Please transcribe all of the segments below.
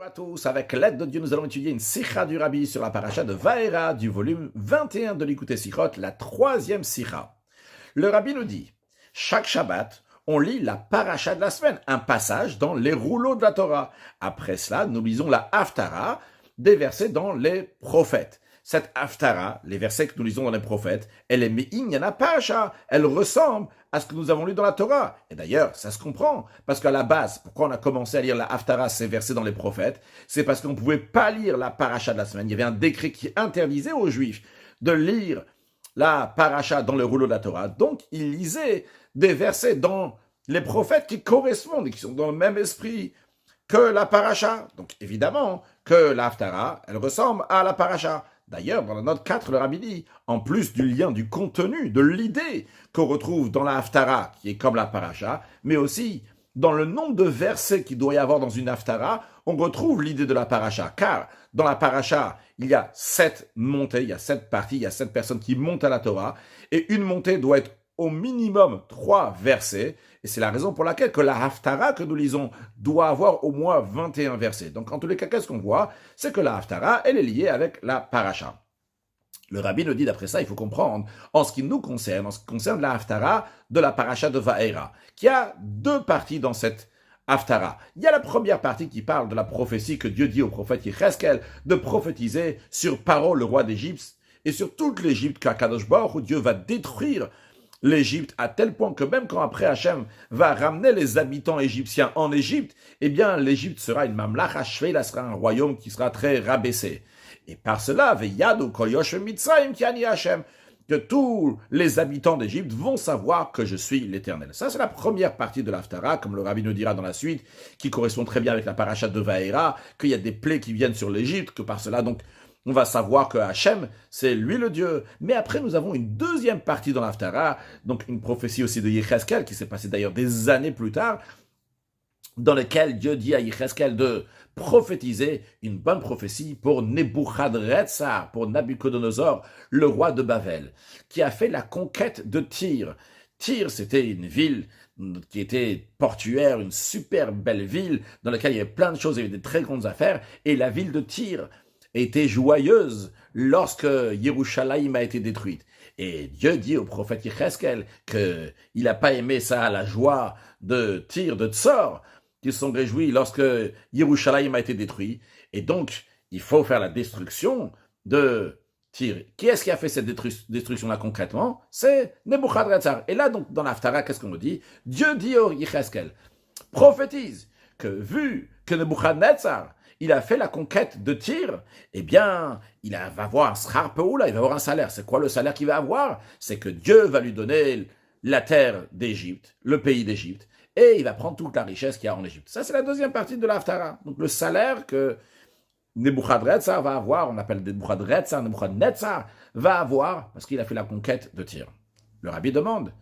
Bonjour à tous, avec l'aide de Dieu, nous allons étudier une sikha du Rabbi sur la paracha de Vaera du volume 21 de l'Écoute Sikhot, la troisième sikha. Le Rabbi nous dit, chaque Shabbat, on lit la paracha de la semaine, un passage dans les rouleaux de la Torah. Après cela, nous lisons la Haftara, des versets dans les prophètes. Cette Haftara, les versets que nous lisons dans les prophètes, elle est Me'inyana Pasha, elle ressemble à ce que nous avons lu dans la Torah. Et d'ailleurs, ça se comprend, parce qu'à la base, pourquoi on a commencé à lire la Haftara, ces versets dans les prophètes, c'est parce qu'on ne pouvait pas lire la paracha de la semaine. Il y avait un décret qui interdisait aux Juifs de lire la paracha dans le rouleau de la Torah. Donc, ils lisaient des versets dans les prophètes qui correspondent et qui sont dans le même esprit que la paracha. Donc, évidemment, que la Haftara, elle ressemble à la paracha. D'ailleurs, dans la note 4, le Rabbi dit, en plus du lien du contenu, de l'idée qu'on retrouve dans la Haftara, qui est comme la paracha, mais aussi dans le nombre de versets qu'il doit y avoir dans une Haftara, on retrouve l'idée de la paracha. Car dans la paracha, il y a 7 montées, il y a 7 parties, il y a 7 personnes qui montent à la Torah, et une montée doit être au minimum 3 versets, et c'est la raison pour laquelle que la Haftara que nous lisons doit avoir au moins 21 versets. Donc en tous les cas, qu'est-ce qu'on voit? C'est que la Haftara, elle est liée avec la paracha. Le Rabbi nous dit d'après ça, il faut comprendre, en ce qui nous concerne, en ce qui concerne la Haftara de la paracha de Vaera, qu'il y a 2 parties dans cette Haftara. Il y a la première partie qui parle de la prophétie que Dieu dit au prophète Yecheskel de prophétiser sur Paro, le roi d'Égypte, et sur toute l'Égypte qu'Akadosh Baruch Hu, Dieu va détruire l'Égypte, à tel point que même quand après Hachem va ramener les habitants égyptiens en Égypte, eh bien l'Égypte sera une mamlach hashveila, sera un royaume qui sera très rabaissé. Et par cela, veyadu kol yoshem mitzrayim ki ani Hachem, que tous les habitants d'Égypte vont savoir que je suis l'Éternel. Ça, c'est la première partie de l'Haftara, comme le Rabbi nous dira dans la suite, qui correspond très bien avec la paracha de Vaera, qu'il y a des plaies qui viennent sur l'Égypte, que par cela, donc, on va savoir que Hachem, c'est lui le Dieu. Mais après, nous avons une deuxième partie dans l'Haftara, donc une prophétie aussi de Yecheskel, qui s'est passée d'ailleurs des années plus tard, dans laquelle Dieu dit à Yecheskel de prophétiser une bonne prophétie pour Nebuchadrezzar, pour Nabucodonosor, le roi de Babel, qui a fait la conquête de Tyr. Tyr, c'était une ville qui était portuaire, une super belle ville, dans laquelle il y avait plein de choses, il y avait des très grandes affaires, et la ville de Tyr était joyeuse lorsque Yerushalayim a été détruite. Et Dieu dit au prophète Yecheskel qu'il n'a pas aimé ça, la joie de Tyr, de Tsor, qui se sont réjouis lorsque Yerushalayim a été détruit. Et donc, il faut faire la destruction de Tyr. Qui est-ce qui a fait cette destruction-là concrètement? C'est Nebuchadrezzar. Et là, donc, dans l'Haftara, qu'est-ce qu'on nous dit? Dieu dit au Yecheskel, prophétise que vu que Nebuchadnezzar il a fait la conquête de Tyr, eh bien, va avoir un schar peoula, il va avoir un salaire. C'est quoi le salaire qu'il va avoir? C'est que Dieu va lui donner la terre d'Égypte, le pays d'Égypte, et il va prendre toute la richesse qu'il y a en Égypte. Ça, c'est la deuxième partie de l'Haftara. Donc, le salaire que Nebuchadrezzar va avoir, on appelle Nebuchadnezzar, va avoir, parce qu'il a fait la conquête de Tyr. Le Rabbi demande,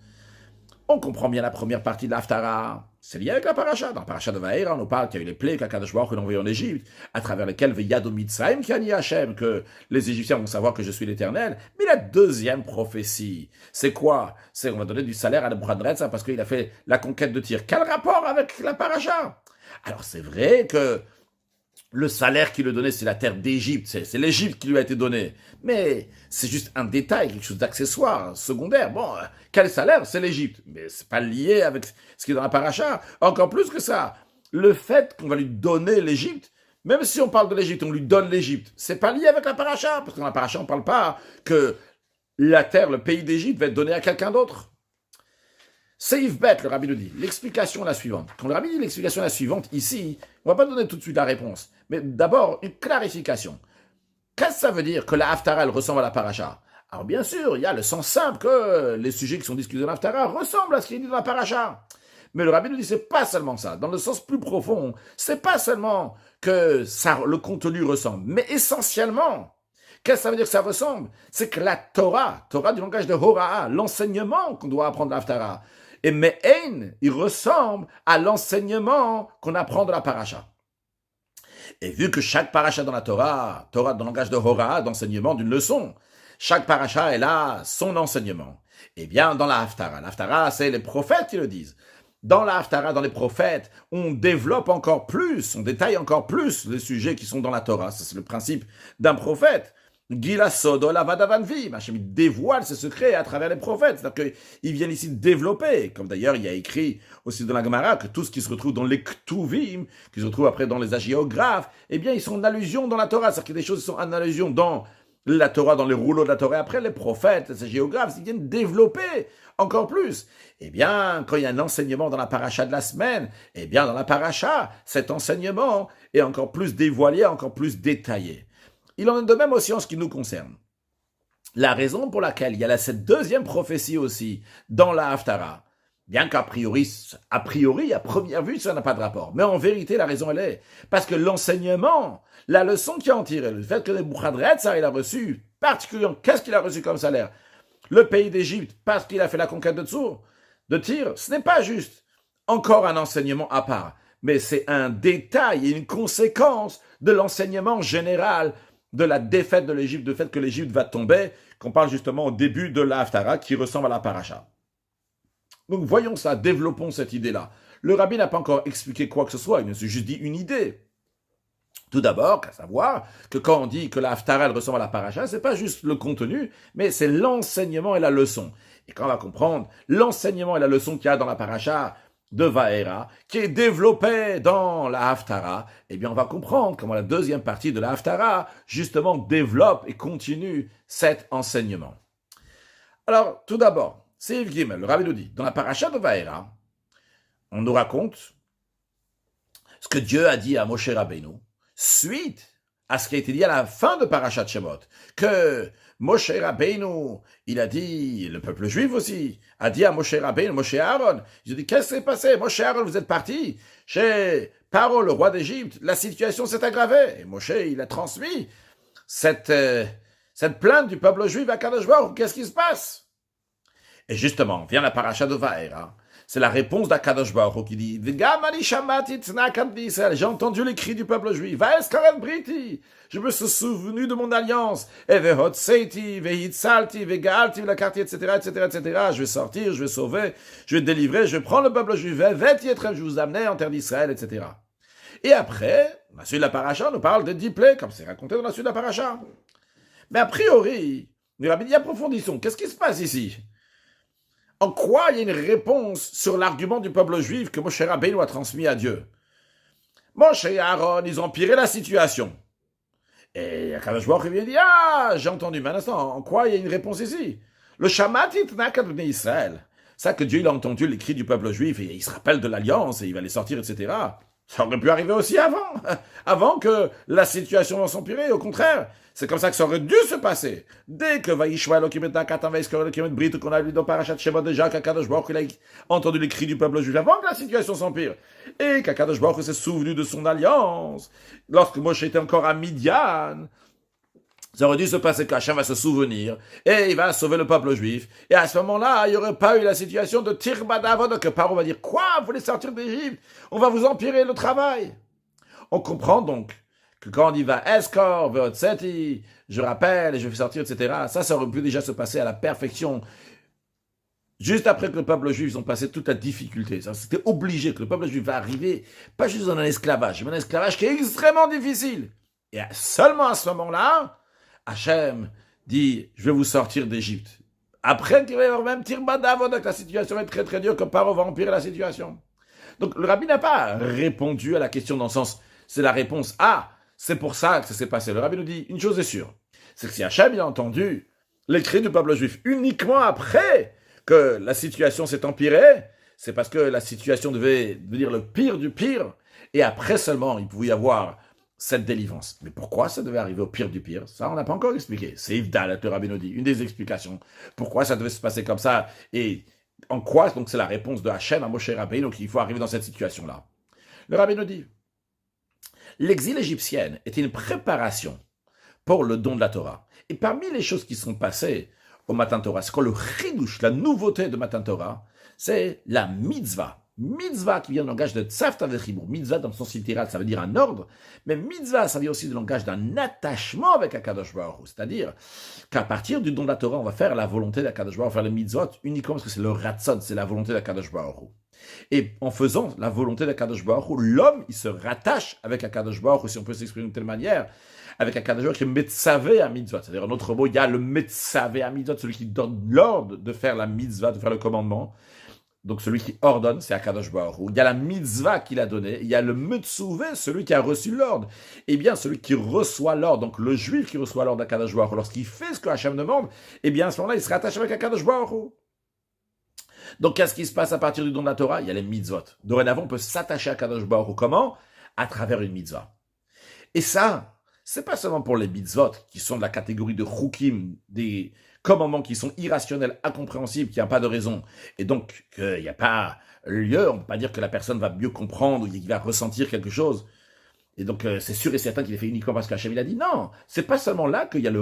on comprend bien la première partie de l'Haftara. C'est lié avec la paracha. Dans la paracha de Vaera, on nous parle qu'il y a eu les plaies qu'Akadosh Baruch Hu a envoyées en Égypte, à travers lesquelles veyadu mitzrayim ki ani Hachem, que les Égyptiens vont savoir que je suis l'Éternel. Mais la deuxième prophétie, c'est quoi? C'est on va donner du salaire à Nebuchadnezzar parce qu'il a fait la conquête de Tyr. Quel rapport avec la paracha? Alors c'est vrai que le salaire qu'il lui donnait, c'est la terre d'Égypte, c'est l'Égypte qui lui a été donnée. Mais c'est juste un détail, quelque chose d'accessoire, secondaire. Bon, quel salaire? C'est l'Égypte. Mais c'est pas lié avec ce qui est dans la paracha. Encore plus que ça, le fait qu'on va lui donner l'Égypte, même si on parle de l'Égypte, on lui donne l'Égypte, c'est pas lié avec la paracha, parce que dans la paracha, on parle pas que la terre, le pays d'Égypte va être donné à quelqu'un d'autre. Seif Bet, le Rabbi nous dit, l'explication est la suivante. Quand le Rabbi dit l'explication est la suivante, ici, on va pas donner tout de suite la réponse, mais d'abord, une clarification. Qu'est-ce que ça veut dire que la Haftara, elle ressemble à la paracha? Alors bien sûr, il y a le sens simple que les sujets qui sont discutés dans la Haftara ressemblent à ce qui est dit dans la paracha. Mais le Rabbi nous dit, c'est pas seulement ça. Dans le sens plus profond, c'est pas seulement que ça, le contenu ressemble, mais essentiellement, qu'est-ce que ça veut dire que ça ressemble? C'est que la Torah du langage de Hora'a, l'enseignement qu'on doit apprendre à la Haftara, et Me'ein, il ressemble à l'enseignement qu'on apprend de la paracha. Et vu que chaque paracha dans la Torah dans le langage de Hora'a, d'enseignement, d'une leçon, chaque paracha, elle a son enseignement. Eh bien, dans la Haftara, c'est les prophètes qui le disent. dans la Haftara, dans les prophètes, on développe encore plus, on détaille encore plus les sujets qui sont dans la Torah. Ça, c'est le principe d'un prophète. Gila Sodo la Vadavanvi, Hachem dévoile ses secrets à travers les prophètes. C'est-à-dire qu'ils viennent ici développer, comme d'ailleurs il y a écrit aussi dans la Gemara, que tout ce qui se retrouve dans les Ktuvim, qui se retrouve après dans les hagiographes, eh bien ils sont en allusion dans la Torah. C'est-à-dire qu'il y a des choses qui sont en allusion dans la Torah, dans les rouleaux de la Torah. Après les prophètes, les hagiographes, ils viennent développer encore plus. Eh bien, quand il y a un enseignement dans la paracha de la semaine, eh bien dans la paracha, cet enseignement est encore plus dévoilé, encore plus détaillé. Il en est de même aussi en ce qui nous concerne. La raison pour laquelle il y a cette deuxième prophétie aussi dans la Haftara, bien qu'à priori, à première vue, ça n'a pas de rapport. Mais en vérité, la raison, elle est parce que l'enseignement, la leçon qu'il a en tiré, le fait que Nebuchadnezzar, il a reçu, particulièrement, qu'est-ce qu'il a reçu comme salaire? Le pays d'Égypte, parce qu'il a fait la conquête de Tyr, ce n'est pas juste encore un enseignement à part, mais c'est un détail et une conséquence de l'enseignement général de la défaite de l'Égypte, du fait que l'Égypte va tomber, qu'on parle justement au début de la Haftara, qui ressemble à la paracha. Donc voyons ça, développons cette idée-là. Le rabbi n'a pas encore expliqué quoi que ce soit, il nous a juste dit une idée. Tout d'abord, qu'à savoir que quand on dit que la Haftara elle ressemble à la paracha, c'est pas juste le contenu, mais c'est l'enseignement et la leçon. Et quand on va comprendre l'enseignement et la leçon qu'il y a dans la paracha de Vaera, qui est développé dans la Haftara, eh bien on va comprendre comment la deuxième partie de la Haftara, justement, développe et continue cet enseignement. Alors, tout d'abord, c'est Yves Gimel, le rabbi nous dit, dans la paracha de Vaera, on nous raconte ce que Dieu a dit à Moshe Rabbeinu, suite à ce qui a été dit à la fin de Parashat Shemot, que Moshe Rabbeinu, il a dit, le peuple juif aussi, a dit à Moshe Rabbeinu, Moshe Aaron, il a dit, qu'est-ce qui s'est passé? Moshe Aaron, vous êtes parti chez Paro, le roi d'Égypte, la situation s'est aggravée. Et Moshe, il a transmis cette plainte du peuple juif à Kadosh Baruch Hu. Qu'est-ce qui se passe? Et justement, vient la paracha de Vaera. C'est la réponse d'Akadosh Baruch Hu qui dit j'ai entendu les cris du peuple juif. Je me suis souvenu de mon alliance. etc., etc. Je vais sortir, je vais sauver, je vais délivrer, je vais prendre le peuple juif. Je vais vous amener en terre d'Israël, etc. Et après, la suite de la paracha nous parle des 10 plaies, comme c'est raconté dans la suite de la paracha. Mais a priori, nous approfondissons. Qu'est-ce qui se passe ici? En quoi il y a une réponse sur l'argument du peuple juif que Moshe Rabbeinu a transmis à Dieu? Moshe et Aaron, ils ont empiré la situation. Et Akadosh Baruch Hu vient dire, j'ai entendu, mais un instant, en quoi il y a une réponse ici? Le Shamati Tnakat Bnei Israël. Ça que Dieu il a entendu les cris du peuple juif, et il se rappelle de l'alliance, et il va les sortir, etc. Ça aurait pu arriver aussi avant que la situation va s'empirer, au contraire. C'est comme ça que ça aurait dû se passer. Dès que Vaishwa Elohim et Nakatan Vaishkar Elohim Brit, qu'on a lu dans Parashat Shemot déjà, qu'Akadosh Baruch Hu a entendu les cris du peuple juif avant que la situation s'empire. Et qu'Akadosh Baruch Hu s'est souvenu de son alliance. Lorsque Moshe était encore à Midian, ça aurait dû se passer qu'Hachem va se souvenir et il va sauver le peuple juif. Et à ce moment-là, il n'y aurait pas eu la situation de Tirbadavod, que Paro va dire, quoi, vous voulez sortir d'Égypte? On va vous empirer le travail. On comprend donc que quand on dit va Eskor, Veotseti, je rappelle et je fais sortir, etc., ça aurait pu déjà se passer à la perfection. Juste après que le peuple juif, ils ont passé toute la difficulté. C'était obligé que le peuple juif va arriver, pas juste dans un esclavage, mais un esclavage qui est extrêmement difficile. Et seulement à ce moment-là, Hachem dit, je vais vous sortir d'Égypte. Après qu'il va y avoir même Tirbadavod, que la situation est très très dure, que Paro va empirer la situation. Donc le rabbi n'a pas répondu à la question dans le sens, c'est la réponse A, c'est pour ça que ça s'est passé. Le rabbi nous dit, une chose est sûre, c'est que si Hachem il a entendu les cris du peuple juif uniquement après que la situation s'est empirée, c'est parce que la situation devait devenir le pire du pire, et après seulement il pouvait y avoir cette délivrance. Mais pourquoi ça devait arriver au pire du pire? Ça, on n'a pas encore expliqué. C'est Yvdal, le rabbi nous dit, une des explications. Pourquoi ça devait se passer comme ça? Et en quoi, donc c'est la réponse de Hachem à Moshe Rabbeinu, donc il faut arriver dans cette situation-là. Le rabbi nous dit, l'exil égyptien était une préparation pour le don de la Torah. Et parmi les choses qui sont passées au Matan Torah, c'est quoi le chidouche, la nouveauté de Matan Torah? C'est la mitzvah. Mitzvah qui vient du langage de Tzavta Vechibur. Mitzvah dans le sens littéral, ça veut dire un ordre, mais mitzvah, ça vient aussi du langage d'un attachement avec Akadosh Baruch Hu. C'est-à-dire qu'à partir du don de la Torah, on va faire la volonté d'Akadosh Baruch Hu, faire les mitzvot uniquement parce que c'est le ratzon, c'est la volonté d'Akadosh Baruch Hu. Et en faisant la volonté d'Akadosh Baruch Hu, l'homme, il se rattache avec Akadosh Baruch Hu, si on peut s'exprimer d'une telle manière, avec Akadosh Baruch Hu qui est Metzavé à mitzvot. C'est-à-dire, en autre mot, il y a le Metzavé à mitzvot, celui qui donne l'ordre de faire la mitzvah, de faire le commandement. Donc celui qui ordonne, c'est Akadosh Baruch Hu. Il y a la mitzvah qu'il a donnée, il y a le Metzuvé, celui qui a reçu l'ordre. Eh bien, celui qui reçoit l'ordre, donc le juif qui reçoit l'ordre d'Akadosh Baruch Hu, lorsqu'il fait ce que Hachem demande, eh bien, à ce moment-là, il se rattache avec Akadosh Baruch Hu. Donc, qu'est-ce qui se passe à partir du don de la Torah? Il y a les mitzvot. Dorénavant, on peut s'attacher à Kadosh Baruch Hu. Comment? À travers une mitzvah. Et ça, c'est pas seulement pour les mitzvot, qui sont de la catégorie de chukim, des commandements qui sont irrationnels, incompréhensibles, qui n'ont pas de raison. Et donc, qu'il n'y a pas lieu, on ne peut pas dire que la personne va mieux comprendre ou qu'il va ressentir quelque chose. Et donc, c'est sûr et certain qu'il est fait uniquement parce qu'Hachem, il a dit non. C'est pas seulement là qu'il y a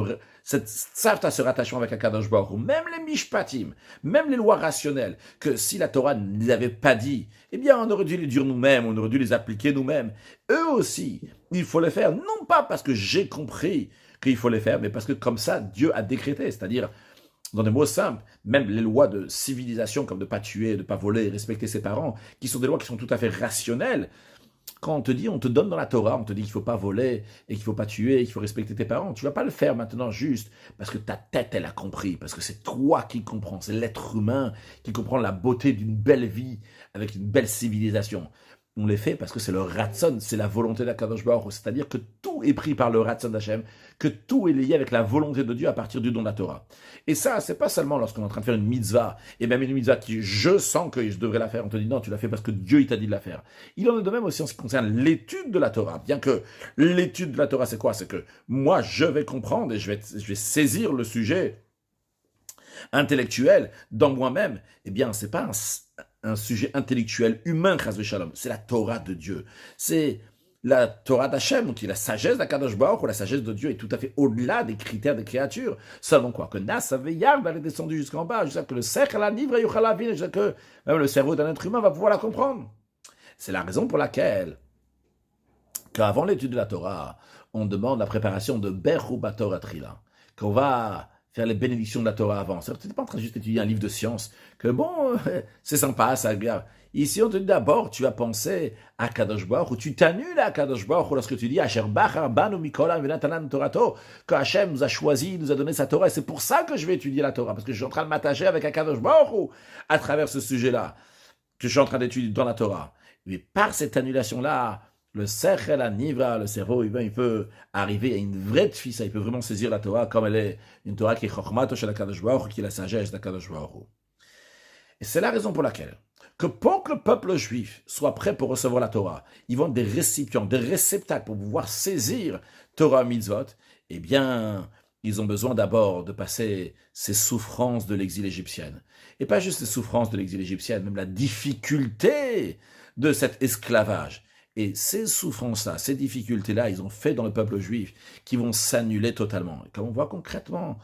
cette savta, ce rattachement avec Akadosh Baruch Hu. Même les mishpatim, même les lois rationnelles, que si la Torah ne les avait pas dit, eh bien, on aurait dû les dire nous-mêmes, on aurait dû les appliquer nous-mêmes. Eux aussi, il faut les faire, non pas parce que j'ai compris qu'il faut les faire, mais parce que comme ça, Dieu a décrété. C'est-à-dire, dans des mots simples, même les lois de civilisation, comme de ne pas tuer, de ne pas voler, respecter ses parents, qui sont des lois qui sont tout à fait rationnelles. Quand on te dit, on te donne dans la Torah, on te dit qu'il ne faut pas voler et qu'il ne faut pas tuer, qu'il faut respecter tes parents, tu ne vas pas le faire maintenant juste parce que ta tête, elle a compris, parce que c'est toi qui comprends, c'est l'être humain qui comprend la beauté d'une belle vie avec une belle civilisation. On les fait parce que c'est le Ratson, c'est la volonté d'Akadosh Baruch Hu, c'est-à-dire que tout est pris par le Ratson d'Hachem, que tout est lié avec la volonté de Dieu à partir du don de la Torah. Et ça, c'est pas seulement lorsqu'on est en train de faire une mitzvah, et même une mitzvah qui, je sens que je devrais la faire, on te dit non, tu l'as fait parce que Dieu, il t'a dit de la faire. Il en est de même aussi en ce qui concerne l'étude de la Torah, bien que l'étude de la Torah, c'est quoi? C'est que moi, je vais comprendre et je vais saisir le sujet intellectuel dans moi-même. Eh bien, c'est pas un sujet intellectuel humain, chas v'shalom. C'est la Torah de Dieu. C'est la Torah d'Hachem, qui est la sagesse d'Akadosh Baruch Hu, la sagesse de Dieu est tout à fait au-delà des critères des créatures. Seulement quoi? Que Nas Aveyard elle est descendue jusqu'en bas, jusqu'à que le cercle la livre et jusqu'à que même le cerveau d'un être humain va pouvoir la comprendre. C'est la raison pour laquelle, qu'avant l'étude de la Torah, on demande la préparation de Beruba Torah Trila, qu'on va faire les bénédictions de la Torah avant. Tu n'es pas en train de juste étudier un livre de science, que bon, c'est sympa, ça agréable. Ici, on te dit d'abord, tu vas penser à Kadosh Baruch Hu, tu t'annules à Kadosh Baruch Hu lorsque tu dis Asher Bachar Banu Mikolam Venatanan Torato, que Hachem nous a choisi, nous a donné sa Torah. Et c'est pour ça que je vais étudier la Torah, parce que je suis en train de m'attacher avec Kadosh Baruch Hu à travers ce sujet-là, que je suis en train d'étudier dans la Torah. Mais par cette annulation-là, le Sechel Anivra, le cerveau, il peut arriver à une vraie tfissa, il peut vraiment saisir la Torah comme elle est, une Torah qui est Chochmato shel HaKadosh Baruch Hu, qui est la sagesse d'HaKadosh Baruch Hu. Et c'est la raison pour laquelle, que pour que le peuple juif soit prêt pour recevoir la Torah, ils vont être des récipients, des réceptacles pour pouvoir saisir Torah mitzvot, eh bien, ils ont besoin d'abord de passer ces souffrances de l'exil égyptien. Et pas juste les souffrances de l'exil égyptien, même la difficulté de cet esclavage. Et ces souffrances-là, ces difficultés-là, ils ont fait dans le peuple juif qui vont s'annuler totalement. Et comme on voit concrètement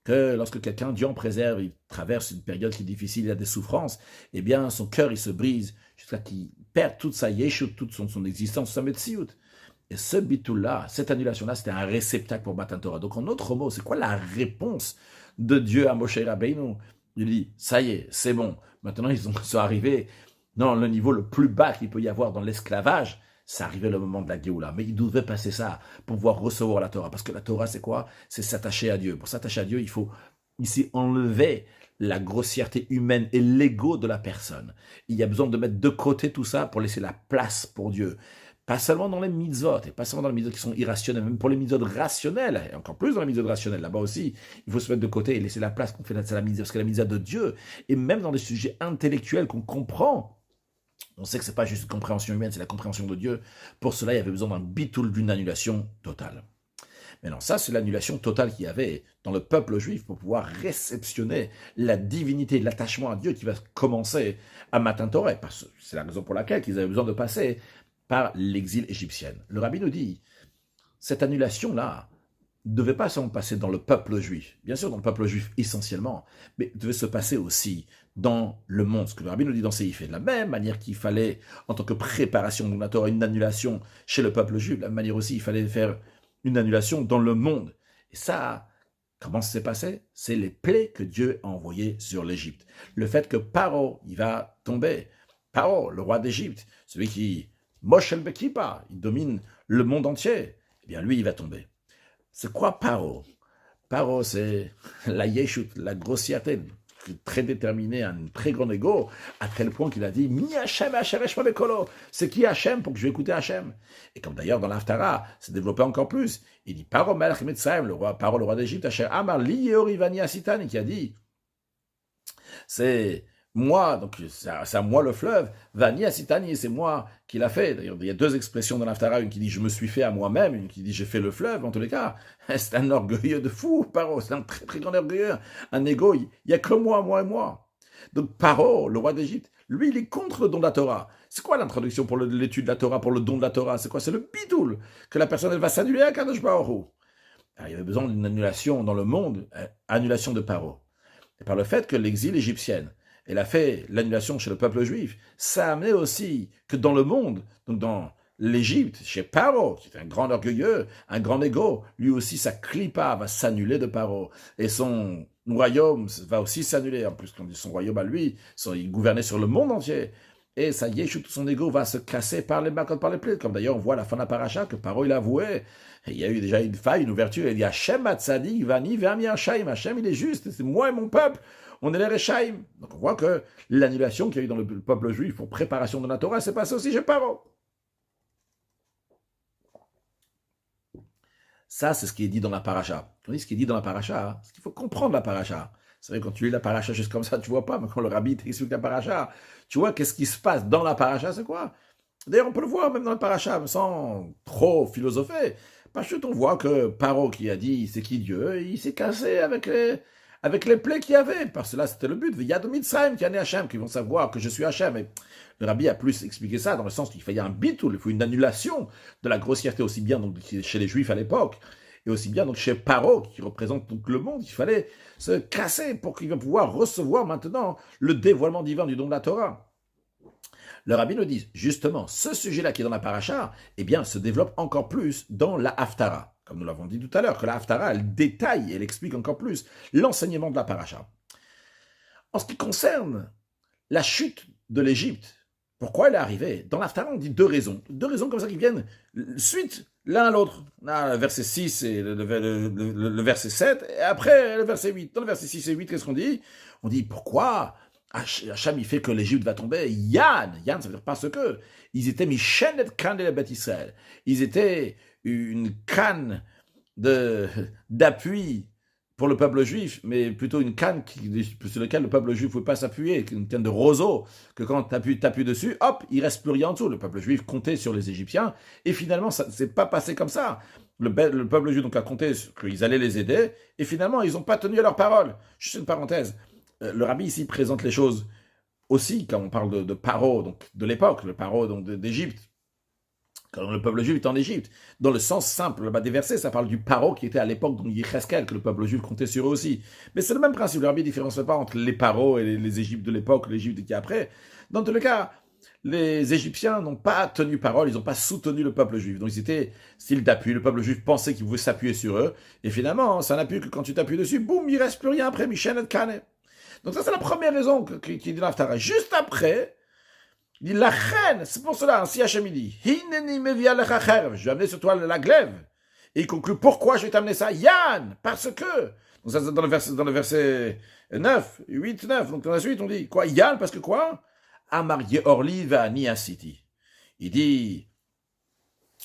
que lorsque quelqu'un, Dieu en préserve, il traverse une période qui est difficile, il a des souffrances, eh bien son cœur il se brise jusqu'à qu'il perde toute sa yeshut, toute son existence, sa metsiout. Et ce bitul-là, cette annulation-là, c'était un réceptacle pour Matan Torah. Donc en autre mot, c'est quoi la réponse de Dieu à Moshe Rabbeinu? Il dit, ça y est, c'est bon. Maintenant, ils sont arrivés dans le niveau le plus bas qu'il peut y avoir dans l'esclavage. Ça arrivait le moment de la Géoula. Mais ils devaient passer ça pour pouvoir recevoir la Torah. Parce que la Torah, c'est quoi? C'est s'attacher à Dieu. Pour s'attacher à Dieu, il faut ici enlever la grossièreté humaine et l'ego de la personne. Il y a besoin de mettre de côté tout ça pour laisser la place pour Dieu. Pas seulement dans les mitzvot, et pas seulement dans les mitzvot qui sont irrationnels, même pour les mitzvot rationnels, et encore plus dans les mitzvot rationnels, là-bas aussi, il faut se mettre de côté et laisser la place qu'on fait la mitzvah, parce que la mitzvah de Dieu, et même dans les sujets intellectuels qu'on comprend, on sait que ce n'est pas juste une compréhension humaine, c'est la compréhension de Dieu. Pour cela, il y avait besoin d'un bitoul, d'une annulation totale. Maintenant, ça, c'est l'annulation totale qu'il y avait dans le peuple juif pour pouvoir réceptionner la divinité, l'attachement à Dieu qui va commencer à Matan Torah. C'est la raison pour laquelle ils avaient besoin de passer par l'exil égyptien. Le rabbi nous dit, cette annulation-là ne devait pas seulement passer dans le peuple juif, bien sûr dans le peuple juif essentiellement, mais devait se passer aussi dans le monde. Ce que le rabbi nous dit dans Seif, de la même manière qu'il fallait, en tant que préparation de la Torah, une annulation chez le peuple juif, de la même manière aussi il fallait faire une annulation dans le monde. Et ça, comment ça s'est passé? C'est les plaies que Dieu a envoyées sur l'Égypte. Le fait que Paro, il va tomber, Paro, le roi d'Égypte, celui qui, Moshe el Bekipa, il domine le monde entier, eh bien lui, il va tomber. C'est quoi Paro? Paro, c'est la yeshut, la grossièreté, très déterminé, un très grand ego, à tel point qu'il a dit Mi Hachem, Hachem, Hachem, Bekolo. C'est qui Hachem pour que je vais écouter Hachem? Et comme d'ailleurs dans l'Haftara, c'est développé encore plus. Il dit Paro Melech Mitzrayim, le roi d'Égypte, Hachem Amar Li Yeorivani Asitani, qui a dit c'est moi, donc c'est à moi le fleuve, Vani Asitani, c'est moi qui l'a fait. D'ailleurs, il y a deux expressions dans l'Haftara, une qui dit je me suis fait à moi-même, une qui dit j'ai fait le fleuve, en tous les cas. C'est un orgueilleux de fou, Paro, c'est un très très grand orgueilleux, un égo, il n'y a que moi et moi. Donc Paro, le roi d'Égypte, lui, il est contre le don de la Torah. C'est quoi l'introduction pour l'étude de la Torah, pour le don de la Torah? C'est quoi? C'est le bidoul, que la personne elle va s'annuler à Kadosh Baruch Hu. Alors, il y avait besoin d'une annulation dans le monde, annulation de Paro. Et par le fait que l'exil égyptien, elle a fait l'annulation chez le peuple juif, ça a amené aussi que dans le monde, donc dans l'Égypte, chez Paro, qui est un grand orgueilleux, un grand égo, lui aussi sa clipa va s'annuler de Paro. Et son royaume va aussi s'annuler. En plus, quand on dit son royaume à lui, il gouvernait sur le monde entier. Et ça y est, tout son égo va se casser par les makot, par les plaies. Comme d'ailleurs on voit à la fin de la paracha que Paro il avouait. Et il y a eu déjà une faille, une ouverture. Il dit Hachem Hatzadik Vani Vermi Hashaim. Hachem il est juste, c'est moi et mon peuple. On est les Rechaim. Donc on voit que l'annulation qu'il y a eu dans le peuple juif pour préparation de la Torah s'est passée aussi chez Paro. Ça, c'est ce qui est dit dans la paracha. On dit ce qui est dit dans la paracha, c'est qu'il faut comprendre la paracha. C'est vrai, quand tu lis la paracha juste comme ça, tu vois pas, mais quand le rabbi t'explique la paracha, tu vois qu'est-ce qui se passe dans la paracha, c'est quoi? D'ailleurs, on peut le voir même dans la paracha, sans trop philosopher. Parce que on voit que Paro qui a dit c'est qui Dieu, il s'est cassé avec les plaies qu'il y avait. Parce que là, c'était le but. Il y a de Mitzrayim qui est né Hachem, qui vont savoir que je suis Hachem. Et le rabbi a plus expliqué ça dans le sens qu'il fallait un bitoul, il faut une annulation de la grossièreté aussi bien donc, chez les Juifs à l'époque, et aussi bien donc chez Paro, qui représente donc le monde. Il fallait se casser pour qu'il va pouvoir recevoir maintenant le dévoilement divin du don de la Torah. Le rabbi nous dit, justement, ce sujet-là qui est dans la paracha, eh bien, se développe encore plus dans la Haftara. Comme nous l'avons dit tout à l'heure, que la Haftara, elle détaille, elle explique encore plus l'enseignement de la paracha. En ce qui concerne la chute de l'Égypte, pourquoi elle est arrivée? Dans l'Haftara, on dit deux raisons comme ça qui viennent suite l'un à l'autre. Là, le verset 6 et le verset 7, et après le verset 8. Dans le verset 6 et 8, qu'est-ce qu'on dit? On dit, pourquoi Hacham, il fait que l'Égypte va tomber. Yann, ça veut dire parce que ils étaient Michenet Kan de la Beth Israël. Ils étaient une canne d'appui pour le peuple juif, mais plutôt une canne sur laquelle le peuple juif ne pouvait pas s'appuyer, une canne de roseau, que quand tu appuies dessus, hop, il ne reste plus rien en dessous. Le peuple juif comptait sur les Égyptiens, et finalement, ça ne s'est pas passé comme ça. Le peuple juif donc a compté qu'ils allaient les aider, et finalement, ils n'ont pas tenu à leur parole. Juste une parenthèse. Le rabbi ici présente les choses aussi, quand on parle de Paro, donc de l'époque, le Paro donc d'Égypte, quand le peuple juif est en Égypte. Dans le sens simple des versets, ça parle du Paro qui était à l'époque, donc Yecheskel, que le peuple juif comptait sur eux aussi. Mais c'est le même principe, le rabbi ne différencie pas entre les Paro et les Égyptes de l'époque, l'Égypte qui est après. Dans tous les cas, les Égyptiens n'ont pas tenu parole, ils n'ont pas soutenu le peuple juif. Donc ils étaient style d'appui, le peuple juif pensait qu'il pouvait s'appuyer sur eux, et finalement, c'est un appui que quand tu t'appuies dessus, boum, il ne reste plus rien après, Michel et Kane. Donc ça, c'est la première raison qui dit l'Haftara. Juste après, il dit la reine, c'est pour cela, si Hachem il dit, Hineni mevia lecha cherv, je vais amener sur toi la glaive. Et il conclut, pourquoi je vais t'amener ça? Yann, parce que. Donc ça, c'est dans le verset 9, 8, 9. Donc dans la suite, on dit, quoi? Yann, parce que quoi? Amar Yeorli va'ani asiti. Il dit,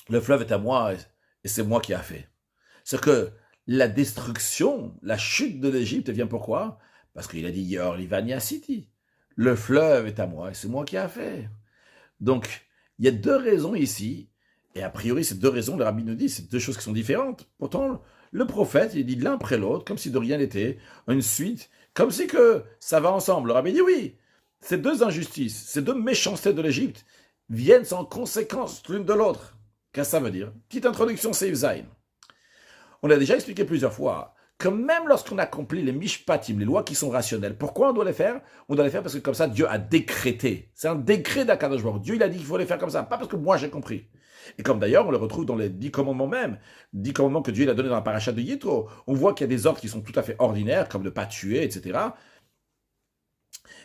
le fleuve est à moi et c'est moi qui a fait. C'est que la destruction, la chute de l'Égypte vient pourquoi? Parce qu'il a dit Yeorli va'ani asiti. Le fleuve est à moi et c'est moi qui a fait. Donc, il y a deux raisons ici, et a priori, ces deux raisons, le rabbi nous dit, c'est deux choses qui sont différentes. Pourtant, le prophète, il dit l'un après l'autre, comme si de rien n'était, une suite, comme si que ça va ensemble. Le rabbi dit oui, ces deux injustices, ces deux méchancetés de l'Égypte viennent sans conséquence l'une de l'autre. Qu'est-ce que ça veut dire? Petite introduction, c'est Zayn. On l'a déjà expliqué plusieurs fois, que même lorsqu'on accomplit les mishpatim, les lois qui sont rationnelles, pourquoi on doit les faire? On doit les faire parce que comme ça, Dieu a décrété. C'est un décret d'Akadosh Baruch Hu. Dieu, il a dit qu'il faut les faire comme ça, pas parce que moi j'ai compris. Et comme d'ailleurs, on le retrouve dans les 10 commandements même, 10 commandements que Dieu il a donnés dans la paracha de Yitro. On voit qu'il y a des ordres qui sont tout à fait ordinaires, comme ne pas tuer, etc.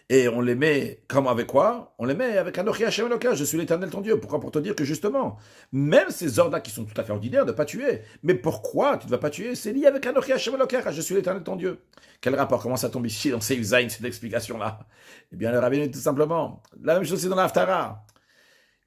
Et on les met, comme avec quoi? On les met avec Anochi Hashem Eloka, je suis l'Éternel ton Dieu. Pourquoi? Pour te dire que justement, même ces ordres-là qui sont tout à fait ordinaires, de ne pas tuer. Mais pourquoi tu ne vas pas tuer? C'est lié avec Anochi Hashem Eloka, je suis l'Éternel ton Dieu. Quel rapport? Comment ça tombe ici dans ces Zayn, cette explication-là? Eh bien, le rabbin dit tout simplement, la même chose c'est dans l'Haftara.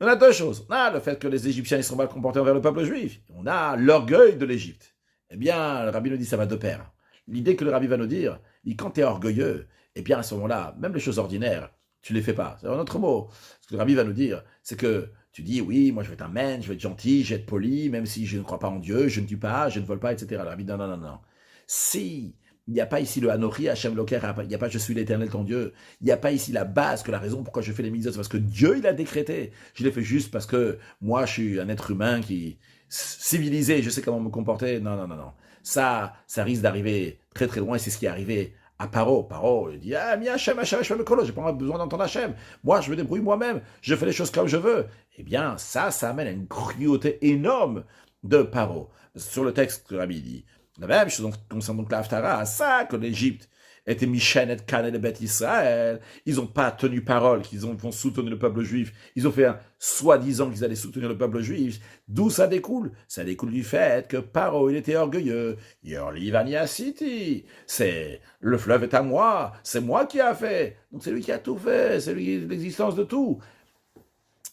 On a deux choses. On a le fait que les Égyptiens ils sont mal comportés envers le peuple juif. On a l'orgueil de l'Égypte. Eh bien, le rabbi nous dit ça va de pair. L'idée que le rabbi va nous dire, quand tu es orgueilleux, eh bien, à ce moment-là, même les choses ordinaires, tu ne les fais pas. C'est un autre mot. Ce que le rabbi va nous dire, c'est que tu dis, oui, moi je vais être un man, je vais être gentil, je vais être poli, même si je ne crois pas en Dieu, je ne tue pas, je ne vole pas, etc. Le rabbi, non, non, non, non. Si il n'y a pas ici le Anochi, Hachem Loker, il n'y a pas je suis l'Éternel ton Dieu, il n'y a pas ici la base, que la raison pourquoi je fais les mitzvot, c'est parce que Dieu il a décrété. Je l'ai fait juste parce que moi je suis un être humain qui civilisé, je sais comment me comporter. Non, non, non, non. Ça risque d'arriver très très loin, et c'est ce qui est arrivé à Paro. Paro, il dit, ah, mi Hachem, Hachem, Hachem, le kolo, j'ai pas besoin d'entendre Hachem. Moi, je me débrouille moi-même, je fais les choses comme je veux. Eh bien, ça amène à une cruauté énorme de Paro. Sur le texte que Rabbi dit. La même chose concerne donc l'Haftara, ça que l'Égypte était Michenet Kan et le Beth Israël. Ils n'ont pas tenu parole qu'ils vont soutenir le peuple juif. Ils ont fait un soi-disant qu'ils allaient soutenir le peuple juif. D'où ça découle? Ça découle du fait que Paro, il était orgueilleux. Yorlivania City. C'est le fleuve est à moi. C'est moi qui a fait. Donc c'est lui qui a tout fait. C'est lui l'existence de tout.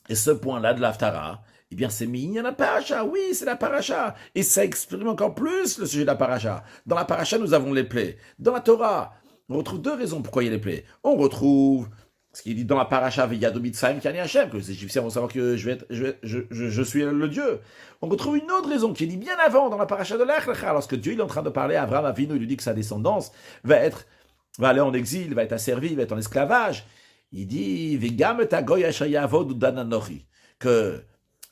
Et ce point-là de l'Haftara, eh bien, c'est mis dans la paracha. Oui, c'est la paracha. Et ça exprime encore plus le sujet de la paracha. Dans la paracha, nous avons les plaies. Dans la Torah, on retrouve deux raisons pourquoi il y a les plaies. On retrouve ce qui est dit dans la paracha, Veyado Mitzrayim Kani Hashem, que les Égyptiens vont savoir que je suis le Dieu. On retrouve une autre raison qui est dit bien avant dans la paracha de Lech Lecha, lorsque Dieu il est en train de parler à Abraham Avinu, il lui dit que sa descendance va aller en exil, va être asservie, va être en esclavage. Il dit Vegam et Agoy Asher Yavod Dananochi, que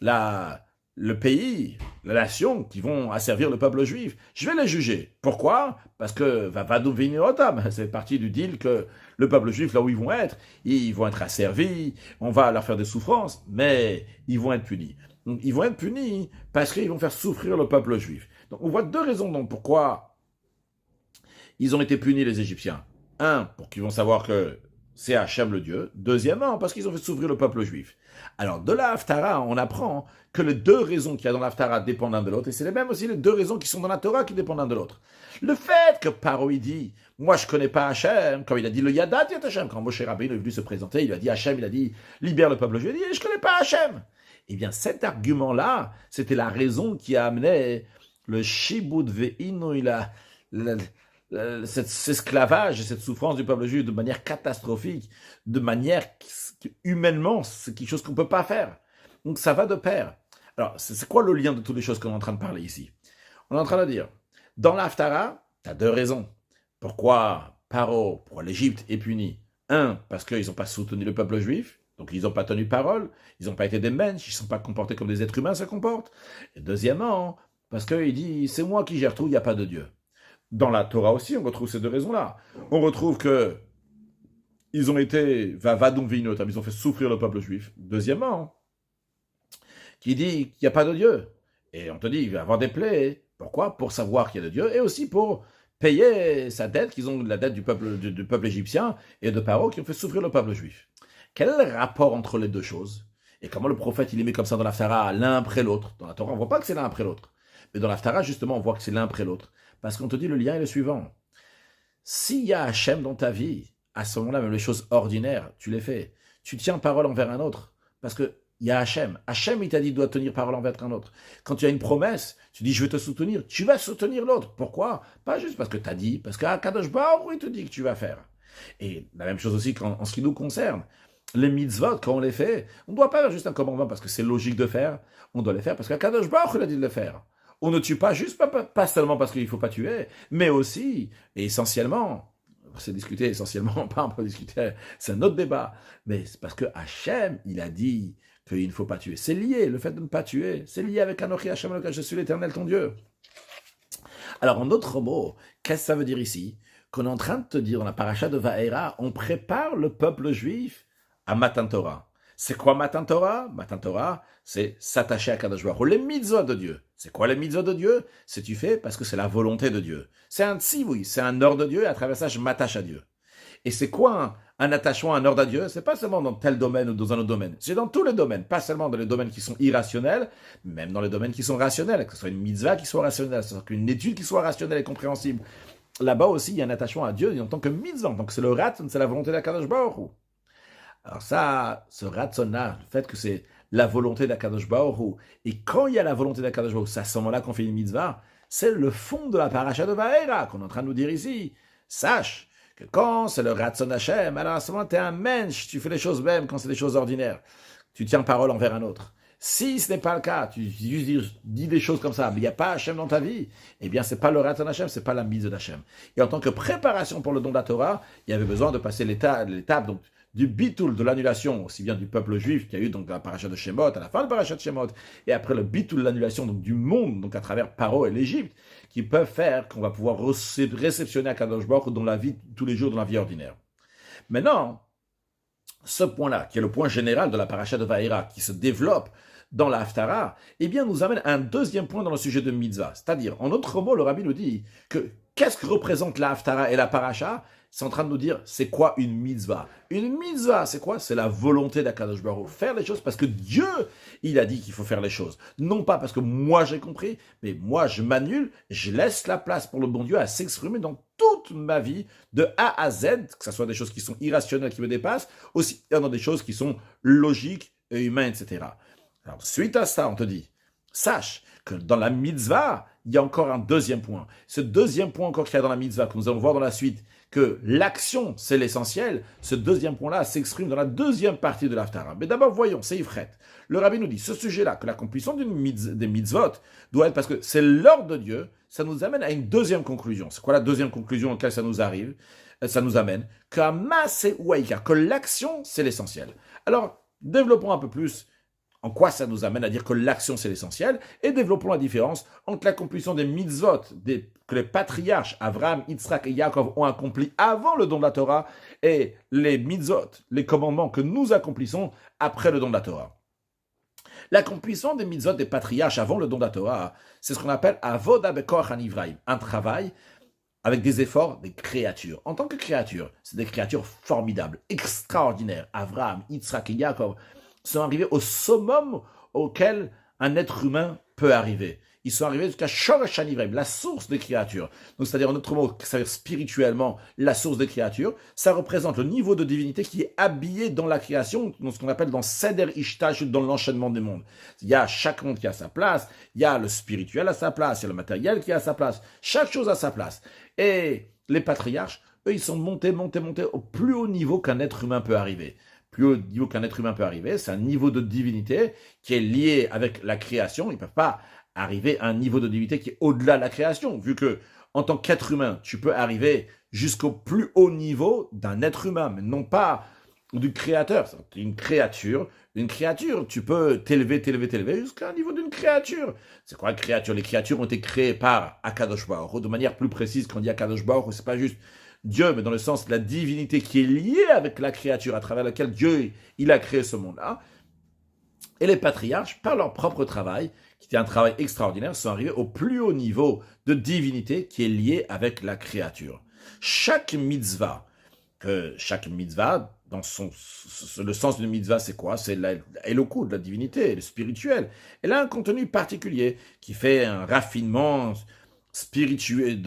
le pays, la nation qui vont asservir le peuple juif, je vais les juger. Pourquoi? Parce que Vavadou Viniotam, c'est partie du deal que le peuple juif, là où ils vont être asservis, on va leur faire des souffrances, mais ils vont être punis. Donc, ils vont être punis parce qu'ils vont faire souffrir le peuple juif. Donc, on voit deux raisons donc pourquoi ils ont été punis, les Égyptiens. Un, pour qu'ils vont savoir que c'est Hachem le Dieu. Deuxièmement, parce qu'ils ont fait souffrir le peuple juif. Alors, de la Haftara, on apprend que les deux raisons qu'il y a dans la Haftara dépendent l'un de l'autre, et c'est les mêmes aussi les deux raisons qui sont dans la Torah qui dépendent l'un de l'autre. Le fait que Paro dit, moi je connais pas Hachem, comme il a dit le Yadat Yat Hachem, quand Moshe Rabbeinu est venu se présenter, il a dit Hachem, il a dit, libère le peuple juif, il a dit, je connais pas Hachem. Eh bien, cet argument-là, c'était la raison qui a amené le Shibud Ve'inu, cet esclavage et cette souffrance du peuple juif de manière catastrophique, de manière humainement, c'est quelque chose qu'on ne peut pas faire. Donc ça va de pair. Alors, c'est quoi le lien de toutes les choses qu'on est en train de parler ici? On est en train de dire, dans l'Haftara, tu as deux raisons. Pourquoi l'Égypte est punie? Un, parce qu'ils n'ont pas soutenu le peuple juif, donc ils n'ont pas tenu parole, ils n'ont pas été des mensch, ils ne sont pas comportés comme des êtres humains se comportent. Et deuxièmement, parce qu'il dit, c'est moi qui gère tout, il n'y a pas de Dieu. Dans la Torah aussi, on retrouve ces deux raisons-là. On retrouve que ils ont été vadum vinotam, ils ont fait souffrir le peuple juif. Deuxièmement, qui dit qu'il n'y a pas de Dieu. Et on te dit, il va y avoir des plaies. Pourquoi? Pour savoir qu'il y a de Dieu, et aussi pour payer sa dette, qu'ils ont la dette du peuple égyptien et de Paro qui ont fait souffrir le peuple juif. Quel est le rapport entre les deux choses? Et comment le prophète, il les met comme ça dans l'Haftara, l'un après l'autre? Dans la Torah, on ne voit pas que c'est l'un après l'autre. Mais dans l'Haftara, justement, on voit que c'est l'un après l'autre. Parce qu'on te dit, le lien est le suivant. S'il y a Hachem dans ta vie, à ce moment-là, même les choses ordinaires, tu les fais. Tu tiens parole envers un autre. Parce qu'il y a Hachem. Hachem, il t'a dit, doit tenir parole envers un autre. Quand tu as une promesse, tu dis, je vais te soutenir. Tu vas soutenir l'autre. Pourquoi? Pas juste parce que tu as dit, parce qu'à Kadosh Baruch Hu, il te dit que tu vas faire. Et la même chose aussi en ce qui nous concerne. Les mitzvot, quand on les fait, on ne doit pas faire juste un commandement parce que c'est logique de faire. On doit les faire parce qu'à Kadosh Baruch Hu, il a dit de le faire. On ne tue pas juste, pas seulement parce qu'il ne faut pas tuer, mais aussi, et essentiellement, c'est discuté essentiellement, pas on peut discuter, c'est un autre débat, mais c'est parce que Hachem, il a dit qu'il ne faut pas tuer. C'est lié, le fait de ne pas tuer, c'est lié avec Anochi Hachem, je suis l'Éternel ton Dieu. Alors, en d'autres mots, qu'est-ce que ça veut dire ici? Qu'on est en train de te dire, dans la paracha de Vaera, on prépare le peuple juif à Matan Torah. C'est quoi Matan Torah? Matan Torah, c'est s'attacher à Kadosh Baruch Hu, les mitzvot de Dieu. C'est quoi les mitzvot de Dieu? C'est tu fais parce que c'est la volonté de Dieu. C'est un tzivoui, c'est un ordre de Dieu, et à travers ça, je m'attache à Dieu. Et c'est quoi un attachement, un ordre à Dieu, c'est pas seulement dans tel domaine ou dans un autre domaine, c'est dans tous les domaines, pas seulement dans les domaines qui sont irrationnels, même dans les domaines qui sont rationnels, que ce soit une mitzvah qui soit rationnelle, que ce soit une étude qui soit rationnelle et compréhensible. Là-bas aussi, il y a un attachement à Dieu en tant que mitzvah, donc c'est le ratson, c'est la volonté d'Akadosh Baruch Hu. Alors ça, ce ratzon-là, le fait que c'est la volonté d'Akadosh Baruch Hu, et quand il y a la volonté d'Akadosh Baruch Hu, c'est à ce moment-là qu'on fait une mitzvah, c'est le fond de la paracha de Vaera qu'on est en train de nous dire ici. Sache que quand c'est le ratzon Hashem, alors à ce moment-là, tu es un mensch, tu fais les choses même quand c'est des choses ordinaires. Tu tiens parole envers un autre. Si ce n'est pas le cas, tu dis des choses comme ça, mais il n'y a pas Hashem dans ta vie, eh bien, c'est pas le ratzon Hashem, c'est pas la mise d'Hashem. Et en tant que préparation pour le don de la Torah, il y avait besoin de passer l'étape donc, du bitul, de l'annulation, aussi bien du peuple juif qu'il y a eu donc dans la paracha de Shemot, à la fin de la paracha de Shemot, et après le bitul, l'annulation donc, du monde, donc à travers Paro et l'Égypte, qui peuvent faire qu'on va pouvoir réceptionner à Kadosh Baruch dans la vie, tous les jours, dans la vie ordinaire. Maintenant, ce point-là, qui est le point général de la paracha de Vaera, qui se développe dans la Haftara, eh bien, nous amène à un deuxième point dans le sujet de mitzvah. C'est-à-dire, en d'autres mots, le rabbi nous dit que qu'est-ce que représente la Haftara et la paracha? C'est en train de nous dire, c'est quoi une mitzvah? Une mitzvah, c'est quoi? C'est la volonté d'Akadosh Baruch Hu. Faire les choses parce que Dieu, il a dit qu'il faut faire les choses. Non pas parce que moi j'ai compris, mais moi je m'annule, je laisse la place pour le bon Dieu à s'exprimer dans toute ma vie, de A à Z, que ce soit des choses qui sont irrationnelles, qui me dépassent, aussi dans des choses qui sont logiques et humaines, etc. Alors, suite à ça, on te dit, sache que dans la mitzvah, il y a encore un deuxième point. Ce deuxième point encore qu'il y a dans la mitzvah, que nous allons voir dans la suite, que l'action, c'est l'essentiel, ce deuxième point-là s'exprime dans la deuxième partie de l'Haftara. Mais d'abord, voyons, c'est Ifret. Le rabbi nous dit, ce sujet-là, que l'accomplissement des mitzvot doit être, parce que c'est l'ordre de Dieu, ça nous amène à une deuxième conclusion. C'est quoi la deuxième conclusion à laquelle ça nous arrive? Ça nous amène que l'action, c'est l'essentiel. Alors, développons un peu plus en quoi ça nous amène à dire que l'action c'est l'essentiel, et développons la différence entre l'accomplissement des mitzvot que les patriarches Abraham, Yitzhak et Yaakov ont accompli avant le don de la Torah, et les mitzvot, les commandements que nous accomplissons après le don de la Torah. L'accomplissement des mitzvot des patriarches avant le don de la Torah, c'est ce qu'on appelle avoda bekoach hanivraim, un travail avec des efforts des créatures. En tant que créatures, c'est des créatures formidables, extraordinaires. Abraham, Yitzhak et Yaakov sont arrivés au summum auquel un être humain peut arriver. Ils sont arrivés jusqu'à Shoresh Hanivraim, la source des créatures. Donc, c'est-à-dire, en d'autres mots, c'est-à-dire spirituellement, la source des créatures. Ça représente le niveau de divinité qui est habillé dans la création, dans ce qu'on appelle dans Seder Ishtash, dans l'enchaînement des mondes. Il y a chaque monde qui a sa place, il y a le spirituel à sa place, il y a le matériel qui a sa place. Chaque chose a sa place. Et les patriarches, eux, ils sont montés au plus haut niveau qu'un être humain peut arriver. Plus haut niveau qu'un être humain peut arriver, c'est un niveau de divinité qui est lié avec la création. Ils ne peuvent pas arriver à un niveau de divinité qui est au-delà de la création, vu que en tant qu'être humain, tu peux arriver jusqu'au plus haut niveau d'un être humain, mais non pas du créateur. Une créature, tu peux t'élever jusqu'à un niveau d'une créature. C'est quoi une créature? Les créatures ont été créées par Akadosh Baruch Hu. De manière plus précise, quand on dit Akadosh Baruch Hu, c'est pas juste Dieu, mais dans le sens de la divinité qui est liée avec la créature à travers laquelle Dieu il a créé ce monde-là. Et les patriarches, par leur propre travail, qui était un travail extraordinaire, sont arrivés au plus haut niveau de divinité qui est lié avec la créature. Chaque mitzvah, dans le sens d'une mitzvah, c'est quoi? C'est l'éloko de la divinité, le spirituel. Elle a un contenu particulier qui fait un raffinement spirituel,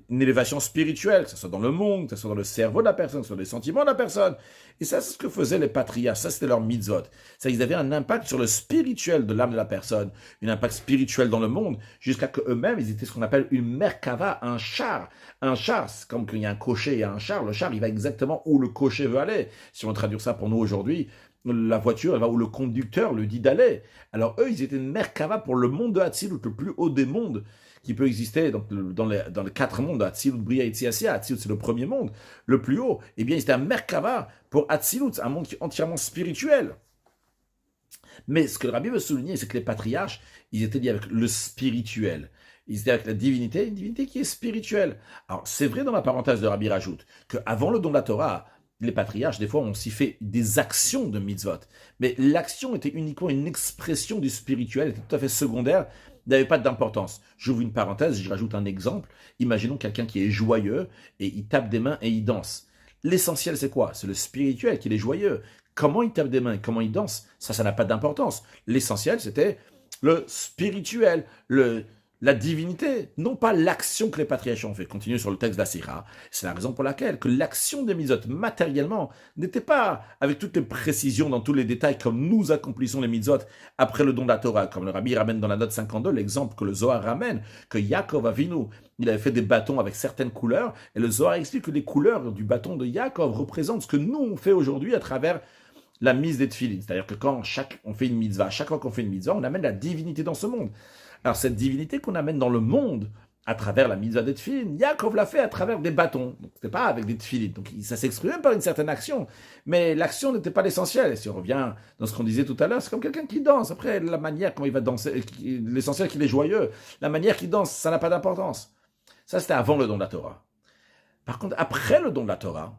une élévation spirituelle, que ce soit dans le monde, que ce soit dans le cerveau de la personne, que ce soit dans les sentiments de la personne. Et ça, c'est ce que faisaient les patriarches, ça c'était leur mitzvot. Ça, ils avaient un impact sur le spirituel de l'âme de la personne, un impact spirituel dans le monde, jusqu'à qu'eux-mêmes, ils étaient ce qu'on appelle une merkava, un char. Un char, c'est comme qu'il y a un cocher et un char. Le char, il va exactement où le cocher veut aller. Si on traduit ça pour nous aujourd'hui, la voiture, elle va où le conducteur lui dit d'aller. Alors eux, ils étaient une merkava pour le monde de Hatzilut, le plus haut des mondes qui peut exister dans les quatre mondes, Hatzilut, Bria, Yetziasia. Hatzilut, c'est le premier monde, le plus haut. Eh bien, c'était un Merkava pour Hatzilut, un monde qui est entièrement spirituel. Mais ce que le rabbi veut souligner, c'est que les patriarches, ils étaient liés avec le spirituel. Ils étaient avec la divinité, une divinité qui est spirituelle. Alors, c'est vrai dans la parenthèse de Rabbi rajoute qu'avant le don de la Torah, les patriarches, des fois, on s'y fait des actions de mitzvot. Mais l'action était uniquement une expression du spirituel, était tout à fait secondaire, n'avait pas d'importance. J'ouvre une parenthèse, je rajoute un exemple. Imaginons quelqu'un qui est joyeux et il tape des mains et il danse. L'essentiel, c'est quoi? C'est le spirituel, qu'il est joyeux. Comment il tape des mains, comment il danse, ça n'a pas d'importance. L'essentiel, c'était le spirituel, la divinité, non pas l'action que les patriarches ont fait. Continue sur le texte d'Asira. C'est la raison pour laquelle que l'action des mitzvot, matériellement, n'était pas avec toutes les précisions dans tous les détails comme nous accomplissons les mitzvot après le don de la Torah, comme le Rabbi ramène dans la note 52, l'exemple que le Zohar ramène, que Yaakov Avinu, il avait fait des bâtons avec certaines couleurs, et le Zohar explique que les couleurs du bâton de Yaakov représentent ce que nous on fait aujourd'hui à travers la mise des tefilines. C'est-à-dire que quand on fait une mitzvah, chaque fois qu'on fait une mitzvah, on amène la divinité dans ce monde. Alors cette divinité qu'on amène dans le monde à travers la mitzvah des tefilines, Yaakov l'a fait à travers des bâtons. Donc c'était pas avec des tefilines. Donc ça s'exprime par une certaine action. Mais l'action n'était pas l'essentiel. Et si on revient dans ce qu'on disait tout à l'heure, c'est comme quelqu'un qui danse. Après, la manière comment il va danser, l'essentiel qu'il est joyeux, la manière qu'il danse, ça n'a pas d'importance. Ça, c'était avant le don de la Torah. Par contre, après le don de la Torah,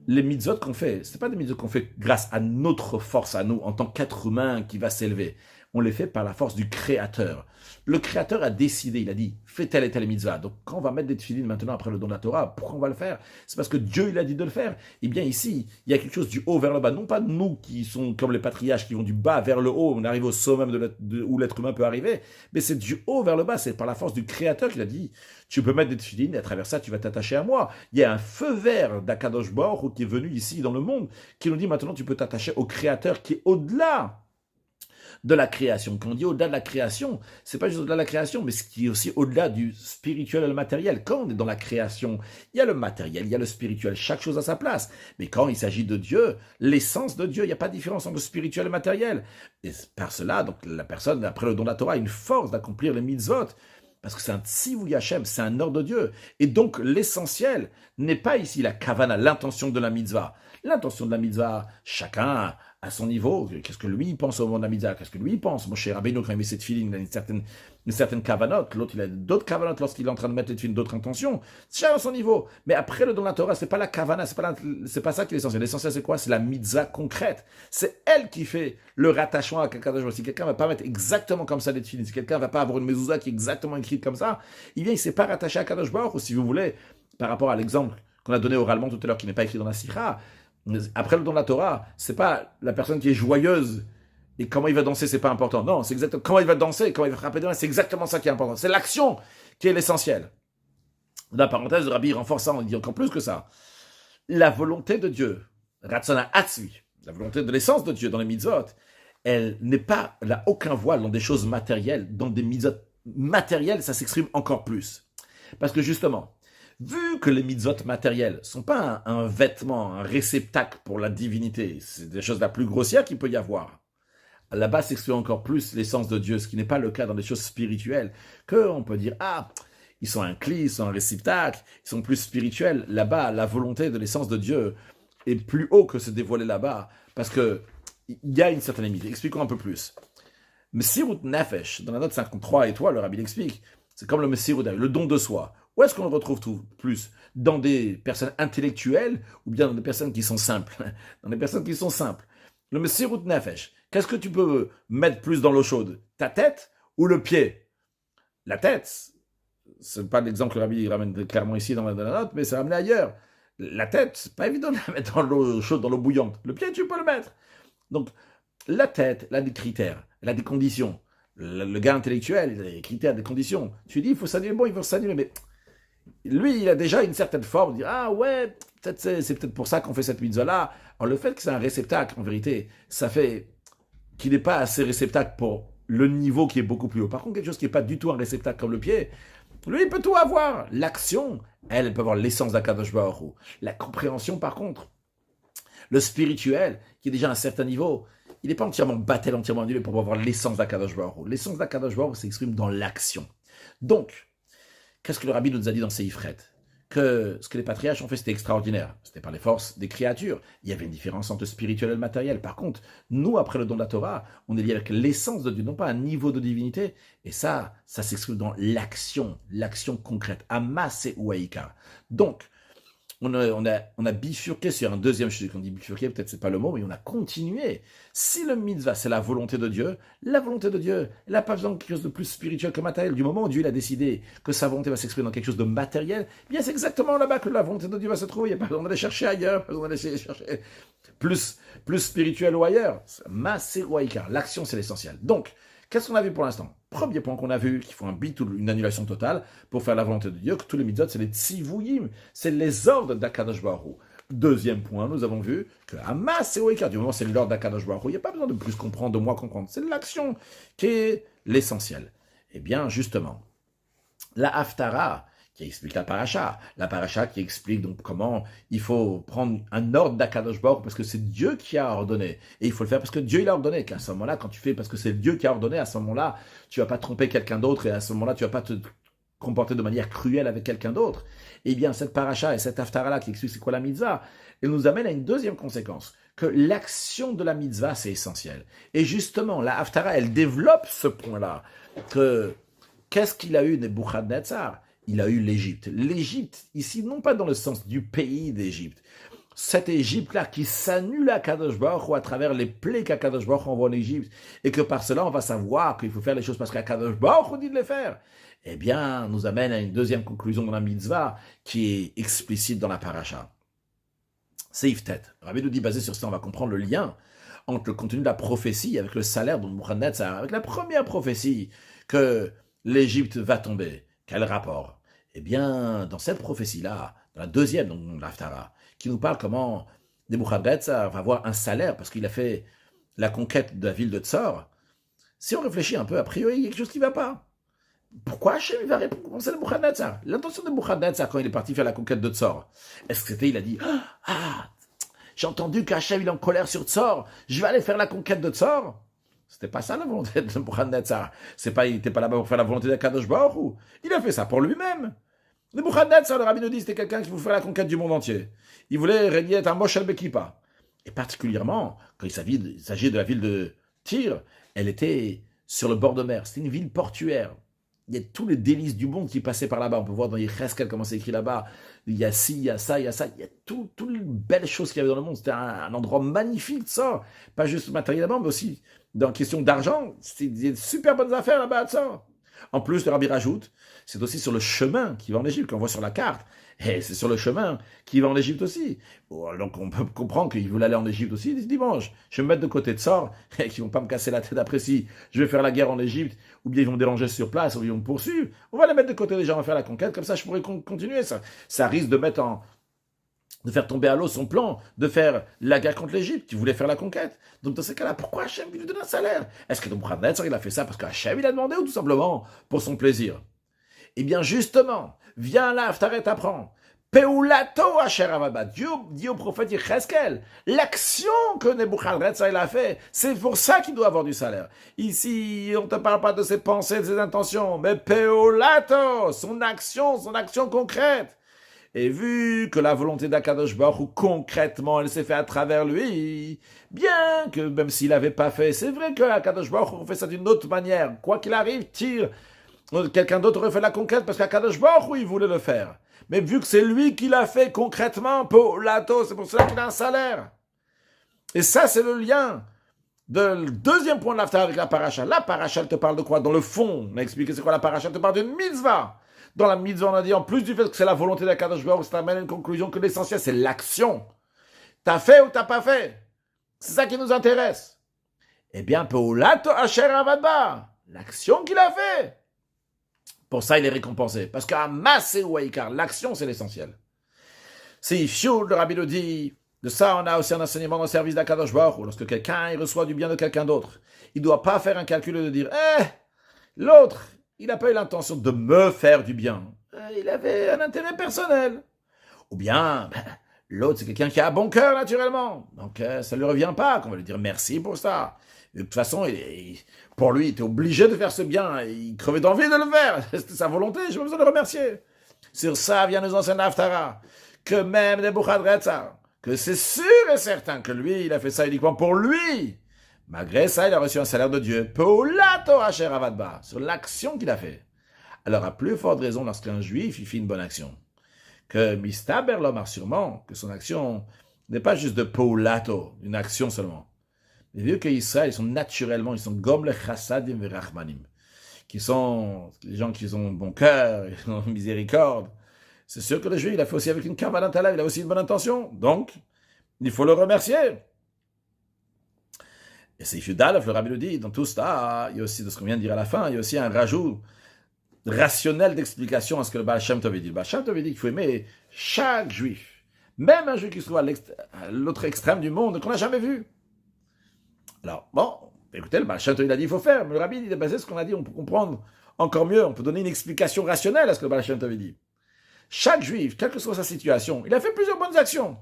les mitzvot qu'on fait, ce n'est pas des mitzvot qu'on fait grâce à notre force, à nous, en tant qu'être humain qui va s'élever. On les fait par la force du Créateur. Le Créateur a décidé, il a dit, fais telle et telle mitzvah. Donc quand on va mettre des tefilines maintenant après le don de la Torah, pourquoi on va le faire? C'est parce que Dieu, il a dit de le faire. Eh bien ici, il y a quelque chose du haut vers le bas. Non pas nous qui sont comme les patriarches qui vont du bas vers le haut, on arrive au sommet où l'être humain peut arriver, mais c'est du haut vers le bas, c'est par la force du Créateur qu'il a dit, tu peux mettre des tefilines et à travers ça, tu vas t'attacher à moi. Il y a un feu vert d'Akadosh Baruch qui est venu ici dans le monde, qui nous dit maintenant tu peux t'attacher au Créateur qui est au-delà de la création. Quand on dit au-delà de la création, c'est pas juste au-delà de la création, mais ce qui est aussi au-delà du spirituel et le matériel. Quand on est dans la création, il y a le matériel, il y a le spirituel, chaque chose à sa place. Mais quand il s'agit de Dieu, l'essence de Dieu, il n'y a pas de différence entre le spirituel et le matériel. Et par cela, donc la personne, après le don de la Torah, a une force d'accomplir les mitzvot. Parce que c'est un tzivouy Hashem, c'est un ordre de Dieu. Et donc, l'essentiel n'est pas ici la kavana, l'intention de la mitzvah. L'intention de la mitzvah, chacun à son niveau. Qu'est-ce que lui pense au moment de la mitzvah? Qu'est-ce que lui pense? Mon cher Rabbeinu, quand il met cette filine, il a une certaine kavanote. L'autre, il a d'autres kavanotes lorsqu'il est en train de mettre les filines, d'autres intentions. Chacun à son niveau. Mais après le don de la Torah, c'est pas la kavana, c'est pas ça qui est l'essentiel. L'essentiel, c'est quoi? C'est la mitzvah concrète. C'est elle qui fait le rattachement à quelqu'un d'autre. Si quelqu'un va pas mettre exactement comme ça les filines, si quelqu'un va pas avoir une mezouza qui est exactement écrite comme ça, il vient, il s'est pas rattaché à Kadosh Baruch, ou si vous voulez, par rapport à l'exemple qu'on a donné oralement tout à l'heure, qui n'est pas écrit dans la Sikha, après le don de la Torah, c'est pas la personne qui est joyeuse et comment il va danser, c'est pas important. Non, c'est exactement comment il va danser, comment il va frapper des mains, c'est exactement ça qui est important. C'est l'action qui est l'essentiel. Dans la parenthèse, le Rabbi renforce ça, on dit encore plus que ça. La volonté de Dieu, Ratzana Atzvi, la volonté de l'essence de Dieu dans les mitzvot, elle n'a aucun voile dans des choses matérielles. Dans des mitzvot matérielles, ça s'exprime encore plus. Parce que justement, vu que les mitzvot matériels ne sont pas un vêtement, un réceptacle pour la divinité, c'est des choses la plus grossière qu'il peut y avoir. Là-bas s'exprime encore plus l'essence de Dieu, ce qui n'est pas le cas dans les choses spirituelles, qu'on peut dire, ils sont un cli, ils sont un réceptacle, ils sont plus spirituels. Là-bas, la volonté de l'essence de Dieu est plus haut que se dévoiler là-bas, parce que il y a une certaine limite. Expliquons un peu plus. Messirut Nefesh, dans la note 53 et toi, le Rabbi l'explique, c'est comme le Messirut, le don de soi. Où est-ce qu'on le retrouve tout plus? Dans des personnes intellectuelles ou bien dans des personnes qui sont simples? Dans des personnes qui sont simples. Le Messirut Nefesh, qu'est-ce que tu peux mettre plus dans l'eau chaude? Ta tête ou le pied? La tête, c'est pas l'exemple que le Rabbi ramène clairement ici dans la note, mais c'est ramené ailleurs. La tête, c'est pas évident de la mettre dans l'eau chaude, dans l'eau bouillante. Le pied, tu peux le mettre. Donc, la tête, elle a des critères, elle a des conditions. Le gars intellectuel, il a des critères, des conditions. Tu dis, il faut s'annuler, bon, il faut s'annuler, mais lui, il a déjà une certaine forme, il dit, ouais, c'est peut-être pour ça qu'on fait cette mitzvah-là. Alors, le fait que c'est un réceptacle, en vérité, ça fait qu'il n'est pas assez réceptacle pour le niveau qui est beaucoup plus haut. Par contre, quelque chose qui n'est pas du tout un réceptacle comme le pied, lui, il peut tout avoir. L'action, elle peut avoir l'essence d'Akadosh Baruch Hu. La compréhension, par contre, le spirituel, qui est déjà à un certain niveau, il n'est pas entièrement battel, entièrement annulé pour avoir l'essence d'Akadosh Baruch Hu. L'essence d'Akadosh Baruch Hu s'exprime dans l'action. Donc, qu'est-ce que le Rabbi nous a dit dans Seifret? Que ce que les patriarches ont fait, c'était extraordinaire. C'était par les forces des créatures. Il y avait une différence entre le spirituel et le matériel. Par contre, nous, après le don de la Torah, on est lié avec l'essence de Dieu, non pas un niveau de divinité. Et ça s'exprime dans l'action concrète. Amas et Ouaïka. Donc, on a bifurqué sur un deuxième, je sais qu'on dit bifurqué, peut-être c'est pas le mot, mais on a continué. Si le mitzvah, c'est la volonté de Dieu, elle n'a pas besoin de quelque chose de plus spirituel que matériel. Du moment où Dieu il a décidé que sa volonté va s'exprimer dans quelque chose de matériel, eh bien c'est exactement là-bas que la volonté de Dieu va se trouver. Il n'y a pas besoin d'aller chercher ailleurs, pas besoin d'aller chercher plus spirituel ou ailleurs. Massé ou Aïkar, l'action c'est l'essentiel. Donc, qu'est-ce qu'on a vu pour l'instant? Premier point qu'on a vu, qu'il faut un bit ou une annulation totale pour faire la volonté de Dieu, que tous les mitzvot, c'est les tzivuyim, c'est les ordres d'Akadosh Baruch Hu. Deuxième point, nous avons vu que Hamas et Oikar, du moment où c'est l'ordre d'Akadosh Baruch Hu, il n'y a pas besoin de plus comprendre, de moins comprendre. C'est l'action qui est l'essentiel. Eh bien, justement, la Haftara, qui explique la paracha qui explique donc comment il faut prendre un ordre d'Akadosh Baruch parce que c'est Dieu qui a ordonné. Et il faut le faire parce que Dieu il a ordonné. Qu'à ce moment-là, quand tu fais parce que c'est Dieu qui a ordonné, à ce moment-là, tu vas pas tromper quelqu'un d'autre et à ce moment-là, tu vas pas te comporter de manière cruelle avec quelqu'un d'autre. Eh bien, cette paracha et cette haftara-là qui explique c'est quoi la mitzvah, elle nous amène à une deuxième conséquence, que l'action de la mitzvah, c'est essentiel. Et justement, la haftara, elle développe ce point-là, que qu'est-ce qu'il a eu Nebuchadnezzar? Il a eu l'Égypte. L'Égypte, ici, non pas dans le sens du pays d'Égypte. Cette Égypte-là qui s'annule à Kadosh Baruch Hu à travers les plaies qu'Akadosh Baruch Hu envoie en Égypte, et que par cela, on va savoir qu'il faut faire les choses parce qu'Akadosh Baruch Hu dit de les faire. Eh bien, nous amène à une deuxième conclusion dans la mitzvah qui est explicite dans la paracha. Seif Tet. Rabbi nous dit, basé sur ça, on va comprendre le lien entre le contenu de la prophétie avec le salaire de Nebuchadnezzar, avec la première prophétie que l'Égypte va tomber. Quel rapport? Eh bien, dans cette prophétie-là, dans la deuxième, donc l'Haftara, qui nous parle comment Nebuchadnezzar va avoir un salaire parce qu'il a fait la conquête de la ville de Tsor, si on réfléchit un peu, a priori, il y a quelque chose qui ne va pas. Pourquoi Hachem va récompenser Nebuchadnezzar? L'intention de Nebuchadnezzar quand il est parti faire la conquête de Tsor, est-ce que c'était, il a dit, j'ai entendu qu'Hachem il est en colère sur Tsor, je vais aller faire la conquête de Tsor? C'était pas ça la volonté de Nebuchadnezzar. Il n'était pas là-bas pour faire la volonté d'Akadosh Baruch Hu. Il a fait ça pour lui-même. Nebuchadnezzar, le rabbi nous dit, c'était quelqu'un qui voulait faire la conquête du monde entier. Il voulait régner être un Moshel Bekipa. Et particulièrement, quand il s'agit de la ville de Tyr, elle était sur le bord de mer. C'était une ville portuaire. Il y a tous les délices du monde qui passaient par là-bas. On peut voir dans Yecheskel comment c'est écrit là-bas. Il y a ci, il y a ça, il y a ça. Il y a toutes les belles choses qu'il y avait dans le monde. C'était un endroit magnifique, ça. Pas juste matériellement, mais aussi dans question d'argent. C'était des super bonnes affaires là-bas, ça. En plus, le rabbi rajoute, c'est aussi sur le chemin qui va en Égypte, qu'on voit sur la carte. Et c'est sur le chemin qui va en Égypte aussi. Donc on peut comprendre qu'il voulait aller en Égypte aussi dimanche. Je vais me mettre de côté de Tsor, et qu'ils vont pas me casser la tête après si je vais faire la guerre en Égypte, ou bien ils vont me déranger sur place, ou ils vont me poursuivre. On va les mettre de côté déjà, on va faire la conquête, comme ça je pourrais continuer. Ça risque de faire tomber à l'eau son plan de faire la guerre contre l'Égypte, qui voulait faire la conquête. Donc dans ces cas-là, pourquoi Hachem lui donne un salaire? Est-ce que Nebuchadnezzar il a fait ça parce qu'Hachem il a demandé, ou tout simplement pour son plaisir? Eh bien, justement, viens là, Haftaret apprend. Peulato Asher Avaba. Dieu dit au prophète Yecheskel, l'action que Nebuchadnezzar il a fait, c'est pour ça qu'il doit avoir du salaire. Ici, on ne te parle pas de ses pensées, de ses intentions, mais Peulato, son action concrète. Et vu que la volonté d'Akadosh Baruch Hu, concrètement, elle s'est faite à travers lui, bien que même s'il n'avait pas fait, c'est vrai que Akadosh Baruch Hu fait ça d'une autre manière. Quoi qu'il arrive, tire. Quelqu'un d'autre aurait fait la conquête parce qu'Akadosh Baruch Hu, il voulait le faire. Mais vu que c'est lui qui l'a fait concrètement, Polato, c'est pour cela qu'il a un salaire. Et ça, c'est le lien. Le deuxième point de l'Haftara avec la paracha. La paracha, elle te parle de quoi? Dans le fond, on a expliqué c'est quoi la paracha, elle te parle d'une mitzvah. Dans la mitzvah, on a dit, en plus du fait que c'est la volonté d'Akadosh Baruch Hu, ça amène à une conclusion que l'essentiel, c'est l'action. T'as fait ou t'as pas fait? C'est ça qui nous intéresse. Eh bien, Polato Asher Avadba, l'action qu'il a fait. Pour ça, il est récompensé. Parce qu'à Massé ou Aïkar, l'action, c'est l'essentiel. C'est Ifshou, le rabbi le dit. De ça, on a aussi un enseignement dans le service d'Akadosh Baruch Hu. Lorsque quelqu'un il reçoit du bien de quelqu'un d'autre, il ne doit pas faire un calcul de dire l'autre, il n'a pas eu l'intention de me faire du bien. Il avait un intérêt personnel. Ou bien, l'autre, c'est quelqu'un qui a un bon cœur, naturellement. Donc, ça ne lui revient pas qu'on va lui dire merci pour ça. De toute façon, pour lui, il était obligé de faire ce bien. Il crevait d'envie de le faire. C'était sa volonté, je n'ai pas besoin de le remercier. Sur ça vient nous enseigner l'Haftara. Que même Nebuchadnezzar, que c'est sûr et certain que lui, il a fait ça uniquement pour lui. Malgré ça, il a reçu un salaire de Dieu. Peulato Asher Avadba, sur l'action qu'il a fait. Alors, à plus forte raison, lorsqu'un juif, il fait une bonne action. que Mistaber l'Omar sûrement, que son action n'est pas juste de Paulato, une action seulement. Mais vu qu'Israël, ils sont naturellement, ils sont Gom le Chassadim Verachmanim, qui sont les gens qui ont bon cœur, ils ont miséricorde. C'est sûr que le juif, il a fait aussi avec une kavanat halav, il a aussi une bonne intention. Donc, il faut le remercier. Et c'est Yudalef, le rabbi le dit, dans tout cela, il y a aussi, de ce qu'on vient de dire à la fin, il y a aussi un rajout rationnel d'explication à ce que le Baal Shem Tov avait dit. Le Baal Shem Tov avait dit qu'il faut aimer chaque juif, même un juif qui se trouve à l'autre extrême du monde, qu'on n'a jamais vu. Alors, bon, écoutez, le Baal Shem Tov, il a dit qu'il faut faire, mais le rabbi, il a basé ce qu'on a dit, on peut comprendre encore mieux, on peut donner une explication rationnelle à ce que le Baal Shem Tov avait dit. Chaque juif, quelle que soit sa situation, il a fait plusieurs bonnes actions.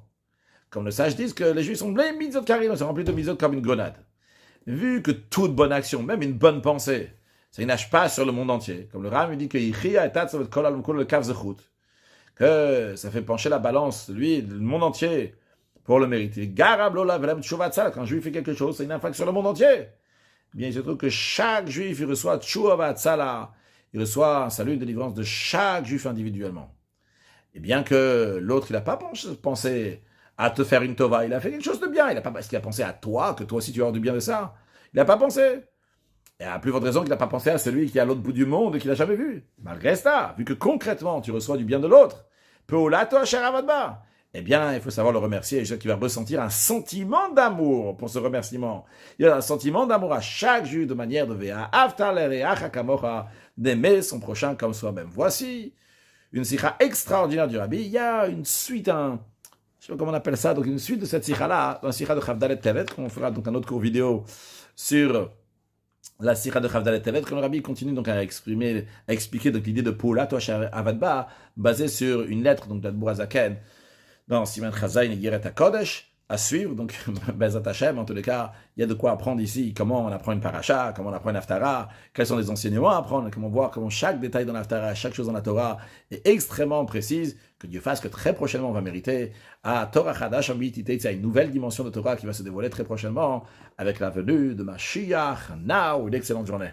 Comme le sage disent que les juifs sont pleins de mitzvot karim, sont remplis de mitzvot comme une grenade. Vu que toute bonne action, même une bonne pensée, ça nage pas sur le monde entier. Comme le Ram dit que ça fait pencher la balance, lui, le monde entier, pour le mériter. Quand un juif fait quelque chose, c'est une infraction sur le monde entier. Bien, il se trouve que chaque juif, il reçoit tchouavatzala, il reçoit un salut de délivrance de chaque juif individuellement. Et bien que l'autre, il n'a pas pensé à te faire une tova, il a fait quelque chose de bien. Il n'a pas parce qu'il a pensé à toi, que toi aussi tu vas avoir du bien de ça. Il n'a pas pensé. Et à plus forte raison qu'il n'a pas pensé à celui qui est à l'autre bout du monde et qu'il n'a jamais vu. Malgré ça, vu que concrètement tu reçois du bien de l'autre, eh bien, il faut savoir le remercier. Et qui va ressentir un sentiment d'amour pour ce remerciement. Il y a un sentiment d'amour à chaque juif de manière de d'aimer son prochain comme soi-même. Voici une sikha extraordinaire du Rabbi. Il y a une suite, je ne sais pas comment on appelle ça, donc une suite de cette sikha-là, dans la sikha de Chavdalet Tevet, qu'on fera donc un autre cours vidéo sur la sikha de Chavdalet Tevet, quand le Rabbi continue donc à expliquer donc l'idée de Poula Tosh Avadba, basée sur une lettre donc d'Adbour Azaken, dans Siman Chazayin et Yeret HaKodesh, à suivre, donc Bezat Hashem, en tous les cas, il y a de quoi apprendre ici, comment on apprend une paracha, comment on apprend une haftara, quels sont les enseignements à apprendre, comment voir comment chaque détail dans l'haftara, chaque chose dans la Torah est extrêmement précise, que Dieu fasse que très prochainement on va mériter à Torah Chadash Ambititeit, une nouvelle dimension de Torah qui va se dévoiler très prochainement avec la venue de Mashiach. Now, une excellente journée.